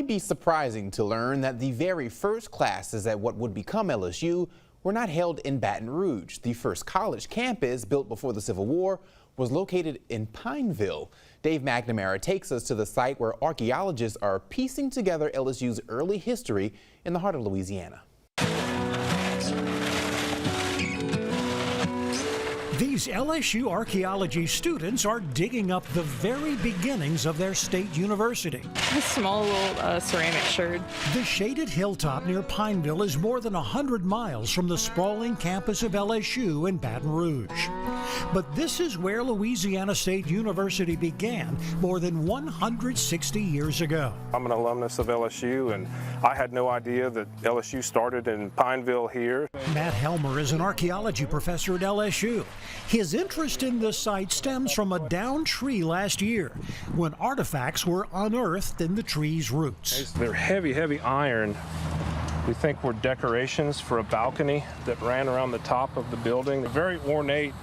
might be surprising to learn that the very first classes at what would become LSU were not held in Baton Rouge. The first college campus, built before the Civil War, was located in Pineville. Dave McNamara takes us to the site where archaeologists are piecing together LSU's early history in the heart of Louisiana. These LSU archaeology students are digging up the very beginnings of their state university. A small little ceramic sherd. The shaded hilltop near Pineville is more than 100 miles from the sprawling campus of LSU in Baton Rouge. But this is where Louisiana State University began more than 160 years ago. I'm an alumnus of LSU, and I had no idea that LSU started in Pineville here. Matt Helmer is an archaeology professor at LSU. His interest in this site stems from a downed tree last year when artifacts were unearthed in the tree's roots. They're heavy, heavy iron. We think were decorations for a balcony that ran around the top of the building. A very ornate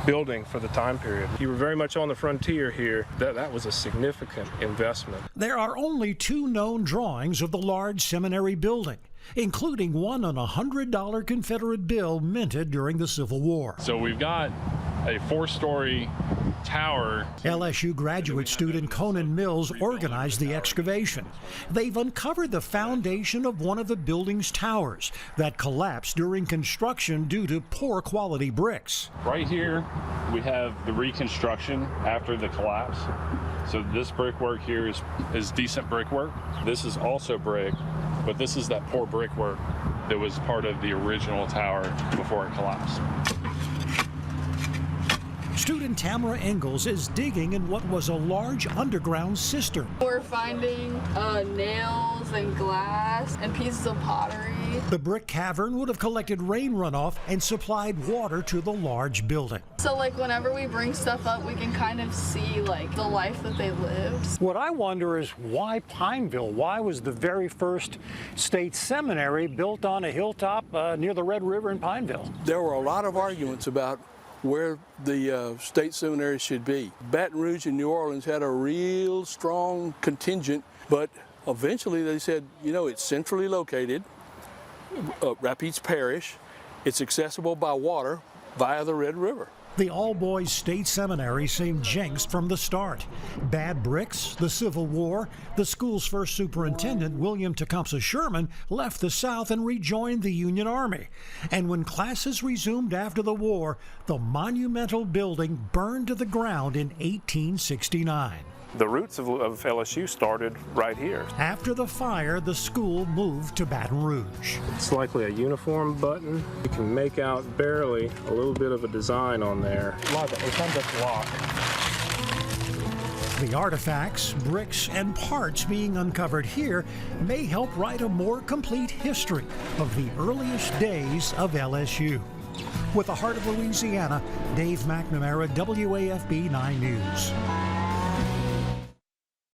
building for the time period. You were very much on the frontier here. That was a significant investment. There are only 2 known drawings of the large seminary building, including one on a $100 Confederate bill minted during the Civil War. So we've got a 4-story tower. LSU graduate student Conan Mills organized the excavation. They've uncovered the foundation of one of the building's towers that collapsed during construction due to poor quality bricks. Right here we have the reconstruction after the collapse. So this brickwork here is decent brickwork. This is also brick, but this is that poor brickwork that was part of the original tower before it collapsed. Student Tamara Ingalls is digging in what was a large underground cistern. We're finding nails and glass and pieces of pottery. The brick cavern would have collected rain runoff and supplied water to the large building. So like whenever we bring stuff up, we can kind of see like the life that they lived. What I wonder is why Pineville? Why was the very first state seminary built on a hilltop near the Red River in Pineville? There were a lot of arguments about where the state seminary should be. Baton Rouge and New Orleans had a real strong contingent, but eventually they said, you know, it's centrally located, Rapides Parish, it's accessible by water via the Red River. The all-boys state seminary seemed jinxed from the start. Bad bricks, the Civil War, the school's first superintendent, William Tecumseh Sherman, left the South and rejoined the Union Army. And when classes resumed after the war, the monumental building burned to the ground in 1869. The roots of LSU started right here. After the fire, the school moved to Baton Rouge. It's likely a uniform button. You can make out barely a little bit of a design on there. A lot of it comes up lock. The artifacts, bricks, and parts being uncovered here may help write a more complete history of the earliest days of LSU. With the heart of Louisiana, Dave McNamara, WAFB 9 News.